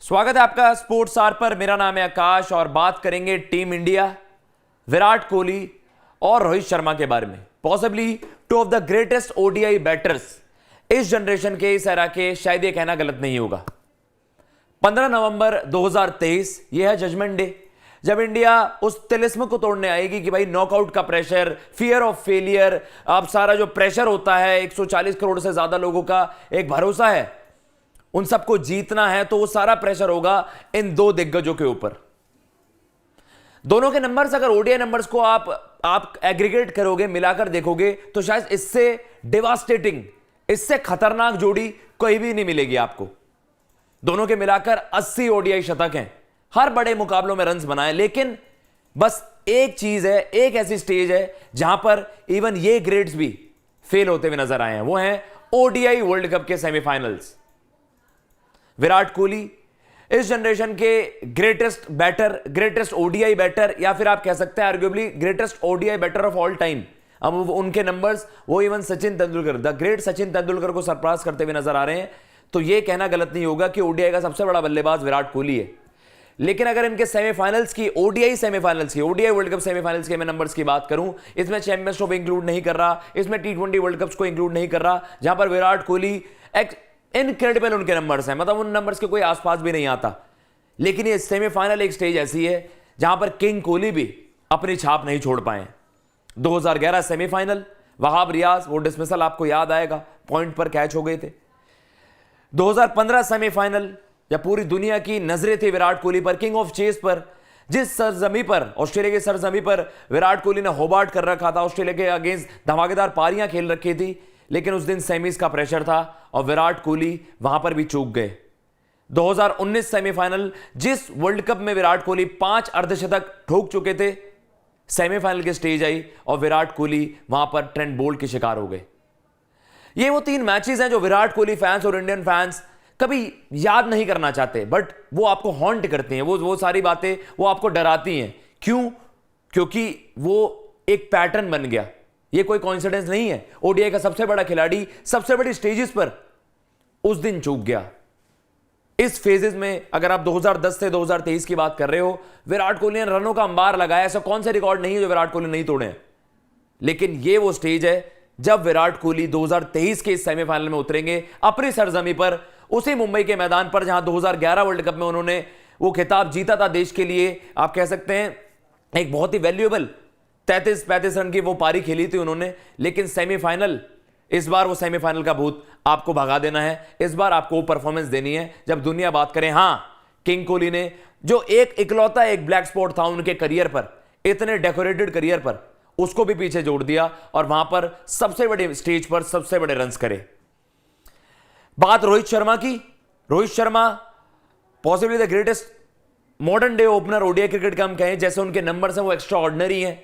स्वागत है आपका स्पोर्ट्स आर पर। मेरा नाम है आकाश और बात करेंगे टीम इंडिया, विराट कोहली और रोहित शर्मा के बारे में। Possibly two of the greatest ODI batters इस जनरेशन के, इस एरा के, शायद ये कहना गलत नहीं होगा। 15 नवंबर 2023 यह है जजमेंट डे, जब इंडिया उस तिलिस्म को तोड़ने आएगी कि भाई नॉकआउट का प्रेशर, फियर ऑफ फेलियर, अब सारा जो प्रेशर होता है 140 करोड़ से ज्यादा लोगों का एक भरोसा है, उन सबको जीतना है, तो वो सारा प्रेशर होगा इन दो दिग्गजों के ऊपर। दोनों के नंबर्स अगर ओडीआई नंबर्स को आप एग्रीगेट करोगे, मिलाकर देखोगे, तो शायद इससे डिवास्टेटिंग, इससे खतरनाक जोड़ी कोई भी नहीं मिलेगी आपको। दोनों के मिलाकर 80 ओडीआई शतक हैं, हर बड़े मुकाबलों में रन्स बनाए। लेकिन बस एक चीज है, एक ऐसी स्टेज है जहां पर इवन ये ग्रेड्स भी फेल होते हुए नजर आए हैं, वो है ओडीआई वर्ल्ड कप के सेमीफाइनल्स। विराट कोहली इस जनरेशन के greatest batter, greatest ODI batter, या फिर आप कह सकते हैं arguably greatest ODI batter of all time. अब उनके नंबर्स वो even Sachin Tendulkar, the great Sachin Tendulkar को सरपास करते हुए नजर आ रहे हैं। तो यह कहना गलत नहीं होगा कि ओडीआई का सबसे बड़ा बल्लेबाज विराट कोहली है। लेकिन अगर इनके सेमीफाइनल्स की, ओडीआई सेमीफाइनल्स की, ओडीआई वर्ल्ड कप सेमीफाइनल्स के मैं नंबर्स की बात करूं, इसमें चैंपियंस ट्रॉफी इंक्लूड नहीं कर रहा, इसमें टी20 वर्ल्ड कप्स को इंक्लूड नहीं कर रहा, जहां पर विराट कोहली इनक्रेडिबल उनके नंबर्स हैं, मतलब उन नंबर्स के कोई आसपास भी नहीं आता। लेकिन ये सेमीफाइनल एक स्टेज ऐसी है जहां पर किंग कोहली भी अपनी छाप नहीं छोड़ पाए। 2011 सेमीफाइनल, वहाब रियाज, वो डिसमिसल आपको याद आएगा, पॉइंट पर कैच हो गए थे। 2015 सेमीफाइनल, जब पूरी दुनिया की नजरें थी विराट कोहली पर, किंग ऑफ चेस पर, जिस सरजमी पर, ऑस्ट्रेलिया की सरजमी पर विराट कोहली ने होबार्ट कर रखा था, ऑस्ट्रेलिया के अगेंस्ट धमाकेदार पारियां खेल रखी थी। लेकिन उस दिन सेमीज का प्रेशर था और विराट कोहली वहां पर भी चूक गए। 2019 सेमीफाइनल, जिस वर्ल्ड कप में विराट कोहली 5 अर्धशतक ठोक चुके थे, सेमीफाइनल की स्टेज आई और विराट कोहली वहां पर ट्रेंट बोल्ट के शिकार हो गए। ये वो 3 मैचेस हैं जो विराट कोहली फैंस और इंडियन फैंस कभी याद नहीं करना चाहते, बट वो आपको हॉन्ट करती हैं। वो सारी बातें वो आपको डराती हैं। क्यों? क्योंकि वो एक पैटर्न बन गया। ये कोई कोइंसिडेंस नहीं है। ओडीआई का सबसे बड़ा खिलाड़ी सबसे बड़ी स्टेजेस पर उस दिन चूक गया। इस फेजेस में अगर आप 2010 से 2023 की बात कर रहे हो, विराट कोहली ने रनों का अंबार लगाया। ऐसा कौन से रिकॉर्ड नहीं है जो विराट कोहली नहीं तोड़े। लेकिन ये वो स्टेज है जब विराट कोहली 2023 के इस सेमीफाइनल में उतरेंगे अपनी सरजमी पर, उसी मुंबई के मैदान पर जहां 2011 वर्ल्ड कप में उन्होंने वो खिताब जीता था देश के लिए। आप कह सकते हैं एक बहुत ही वैल्यूएबल 33-35 रन की वो पारी खेली थी उन्होंने। लेकिन सेमीफाइनल, इस बार वो सेमीफाइनल का भूत आपको भगा देना है। इस बार आपको वो परफॉर्मेंस देनी है जब दुनिया बात करें। हां, किंग कोहली ने जो एक इकलौता एक ब्लैक स्पॉट था उनके करियर पर, इतने डेकोरेटेड करियर पर, उसको भी पीछे जोड़ दिया और वहां पर सबसे बड़े स्टेज पर सबसे बड़े रन्स करे। बात रोहित शर्मा की। Rohit Sharma possibly the greatest modern day opener ODI cricket का हम कहें। जैसे उनके नंबर्स हैं वो एक्स्ट्रा ऑर्डिनरी हैं,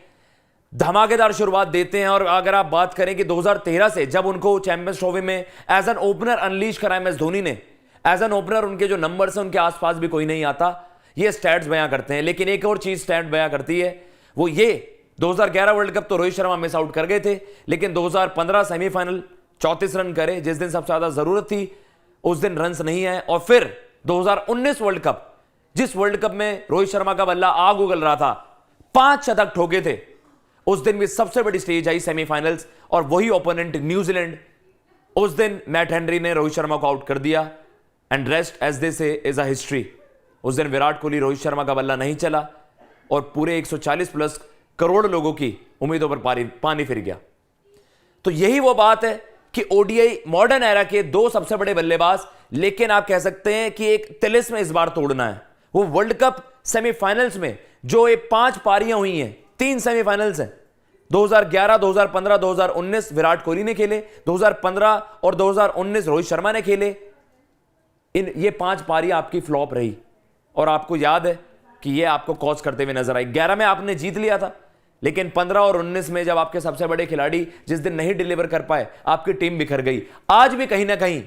धमाकेदार शुरुआत देते हैं। और अगर आप बात करें कि 2013 से जब उनको चैंपियंस ट्रॉफी में एज एन ओपनर अनलीश करा एमएस धोनी ने, एज एन ओपनर उनके जो नंबर्स हैं उनके आसपास भी कोई नहीं आता। ये स्टैट्स बयां करते हैं। लेकिन एक और चीज स्टैट बयां करती है, वो ये 2011 वर्ल्ड कप तो रोहित शर्मा मिस आउट कर गए थे, लेकिन 2015 सेमीफाइनल 34 रन करे, जिस दिन सबसे ज्यादा जरूरत थी उस दिन रन्स नहीं आए। और फिर 2019 वर्ल्ड कप, जिस वर्ल्ड कप में रोहित शर्मा का बल्ला आग उगल रहा था, 5 शतक ठोके थे, उस दिन भी सबसे बड़ी स्टेज आई सेमीफाइनल्स, और वही ओपोनेंट न्यूजीलैंड। उस दिन मैट हेनरी ने रोहित शर्मा को आउट कर दिया एंड रेस्ट एज दे से इज अ हिस्ट्री। उस दिन विराट कोहली, रोहित शर्मा का बल्ला नहीं चला और पूरे 140 प्लस करोड़ लोगों की उम्मीदों पर पानी फिर गया। तो यही वो बात है कि ओडीआई मॉडर्न एरा के 2 सबसे बड़े बल्लेबाज, लेकिन आप कह सकते हैं कि एक तिलिस्म इस बार तोड़ना है। वो वर्ल्ड कप सेमीफाइनल्स में जो ये 5 पारियां हुई हैं, 3 सेमीफाइनल्स हैं, 2011, 2015, 2019 विराट कोहली ने खेले, 2015 और 2019 रोहित शर्मा ने खेले। ये 5 पारियां आपकी फ्लॉप रही और आपको याद है कि ये आपको कॉज करते हुए नजर आई। 11 में आपने जीत लिया था, लेकिन 15 और 19 में जब आपके सबसे बड़े खिलाड़ी जिस दिन नहीं डिलीवर कर पाए, आपकी टीम बिखर गई। आज भी कहीं ना कहीं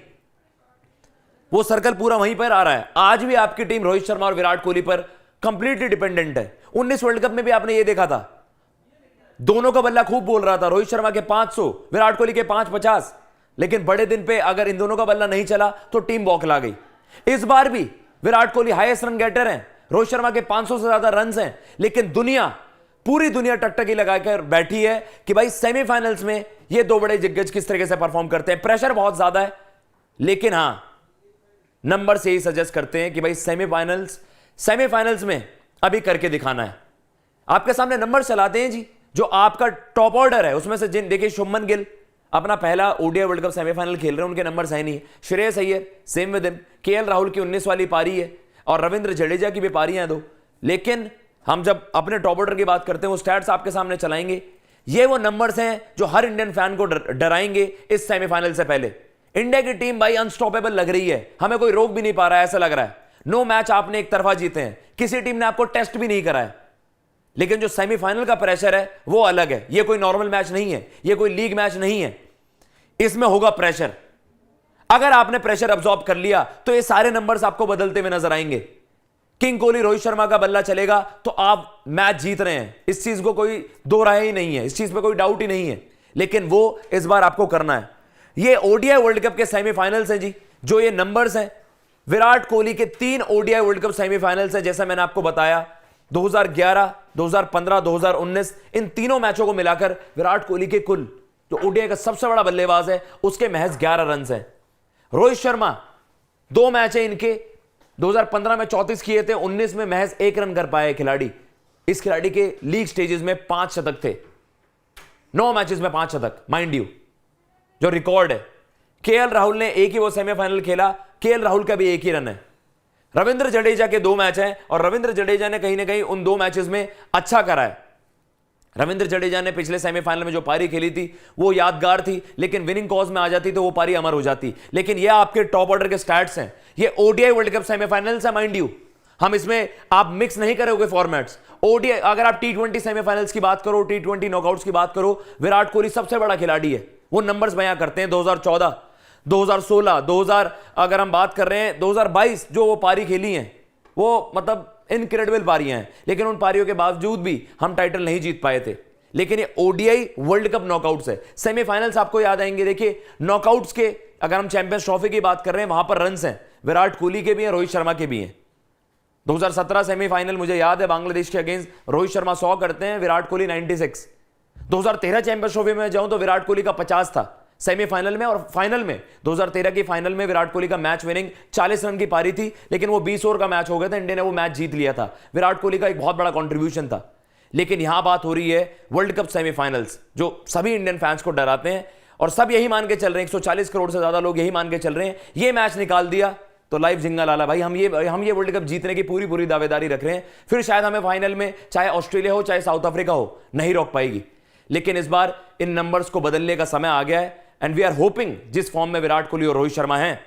वो सर्कल पूरा वहीं पर आ रहा है। आज भी आपकी टीम रोहित शर्मा और विराट कोहली पर कंप्लीटली डिपेंडेंट है। 19 वर्ल्ड कप में भी आपने ये देखा था, दोनों का बल्ला खूब बोल रहा था, रोहित शर्मा के 500, विराट कोहली के 550, लेकिन बड़े दिन पे अगर इन दोनों का बल्ला नहीं चला तो टीम बौखला गई। इस बार भी Virat Kohli highest run getter हैं, रोहित शर्मा के 500 से ज्यादा रन हैं, लेकिन पूरी दुनिया टकटकी लगाकर बैठी है कि भाई सेमीफाइनल्स में ये दो बड़े दिग्गज किस तरीके से परफॉर्म करते हैं। प्रेशर बहुत ज्यादा है, लेकिन हां नंबर से ही सजेस्ट करते हैं कि भाई सेमीफाइनल्स में अभी करके दिखाना है। आपके सामने नंबर चलाते हैं जी, जो आपका टॉप ऑर्डर है उसमें से जिन देखिए, शुभमन गिल अपना पहला ओडीआई वर्ल्ड कप सेमीफाइनल खेल रहे हैं, उनके नंबर्स है नहीं। Shreyas Iyer same with him, KL Rahul की 19 वाली पारी है और रविंद्र जडेजा की भी पारियां हैं 2। लेकिन हम जब अपने टॉप ऑर्डर की बात करते हैं वो स्टैट्स आपके सामने चलाएंगे, ये वो नंबर्स हैं जो हर इंडियन फैन को डराएंगे इस सेमीफाइनल से पहले। इंडिया की टीम भाई अनस्टॉपेबल लग रही है, हमें कोई रोक भी नहीं पा रहा है, ऐसा लग रहा है। नो मैच आपने एक तरफा जीते हैं, किसी टीम ने आपको टेस्ट भी नहीं करा है, लेकिन जो सेमीफाइनल का प्रेशर है वो अलग है। ये कोई नॉर्मल मैच नहीं है, ये कोई लीग मैच नहीं है, इसमें होगा प्रेशर। अगर आपने प्रेशर अब्सॉर्ब कर लिया तो ये सारे नंबर्स आपको बदलते हुए नजर आएंगे। किंग कोहली रोहित शर्मा का बल्ला चलेगा तो आप मैच जीत रहे हैं, इस चीज को कोई दो राय ही नहीं है, इस चीज पे कोई डाउट ही नहीं है, लेकिन वो इस बार आपको करना है। ये ओडीआई वर्ल्ड कप के सेमीफाइनल्स हैं जी, जो ये नंबर्स हैं। विराट कोहली के 3 ओडीआई वर्ल्ड कप सेमीफाइनल्स हैं, जैसा मैंने आपको बताया 2011, 2015, 2019, इन तीनों मैचों को मिलाकर विराट कोहली के कुल जो ओडीआई का सबसे बड़ा बल्लेबाज है उसके महज 11 रन हैं। रोहित शर्मा 2 मैच है इनके, 2015 में 34 किए थे, 19 में महज 1 रन कर पाए खिलाड़ी। इस खिलाड़ी के लीग स्टेजेस में 5 शतक थे, 9 मैचेस में 5 शतक, माइंड यू, जो रिकॉर्ड है। केएल राहुल ने एक ही वो सेमीफाइनल खेला, केएल राहुल का भी 1 ही रन है। रविंद्र जडेजा के 2 मैच हैं और रविंद्र जडेजा ने कहीं ना कहीं उन 2 मैचेस में अच्छा करा है। रविंद्र जडेजा ने पिछले सेमीफाइनल में जो पारी खेली थी वो यादगार थी, लेकिन विनिंग कॉज में आ जाती तो वो पारी अमर हो जाती। लेकिन ये आपके टॉप ऑर्डर के स्टैट्स हैं, ये ओडीआई वर्ल्ड कप सेमीफाइनल्स है, माइंड यू। हम इसमें आप मिक्स नहीं करोगे फॉर्मेट्स। ओडीआई अगर आप टी20 सेमीफाइनल्स की बात करो, टी20 नॉकआउट्स की बात करो, विराट कोहली सबसे बड़ा खिलाड़ी है। वो नंबर्स बयां करते हैं 2014, 2016, 2000, अगर हम बात कर रहे हैं 2022 जो वो पारी खेली है, वो मतलब इनक्रेडिबल पारियां हैं, लेकिन उन पारियों के बावजूद भी हम टाइटल नहीं जीत पाए थे। लेकिन ये ओडीआई वर्ल्ड कप नॉकआउट्स है। सेमीफाइनल्स आपको याद आएंगे, देखिए नॉकआउट्स के अगर हम चैंपियंस ट्रॉफी की बात कर रहे हैं वहां पर रन्स हैं, विराट कोहली के भी हैं, रोहित शर्मा के भी हैं। 2017 सेमीफाइनल मुझे याद है, बांग्लादेश के अगेंस्ट रोहित शर्मा 100 करते हैं, विराट कोहली 96। 2013 चैंपियंस ट्रॉफी में जाऊं तो विराट कोहली का 50 था सेमीफाइनल में, और फाइनल में 2013 की फाइनल में विराट कोहली का मैच विनिंग 40 रन की पारी थी, लेकिन वो 20 ओवर का मैच हो गया था, इंडिया ने वो मैच जीत लिया था। विराट कोहली का एक बहुत बड़ा कंट्रीब्यूशन था। लेकिन यहां बात हो रही है वर्ल्ड कप सेमीफाइनल्स, जो सभी इंडियन फैंस को डराते हैं और सब यही मान के चल रहे हैं, 140 करोड़ से ज्यादा लोग यही मान के चल रहे हैं, ये मैच निकाल दिया तो लाइव जिंगा लाला भाई, हम ये वर्ल्ड कप जीतने की पूरी दावेदारी रख रहे हैं, फिर शायद हमें फाइनल में चाहे ऑस्ट्रेलिया हो चाहे साउथ अफ्रीका हो नहीं रोक पाएगी। लेकिन इस बार इन नंबर्स को बदलने का समय आ गया है, एंड वी आर होपिंग जिस फॉर्म में विराट कोहली और रोहित शर्मा हैं,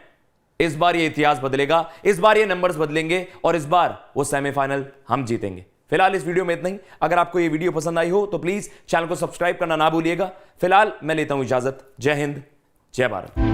इस बार ये इतिहास बदलेगा, इस बार ये नंबर्स बदलेंगे और इस बार वो सेमीफाइनल हम जीतेंगे। फिलहाल इस वीडियो में इतना ही। अगर आपको ये वीडियो पसंद आई हो तो प्लीज चैनल को सब्सक्राइब करना ना भूलिएगा। फिलहाल मैं लेता हूं इजाजत। जय हिंद, जय भारत।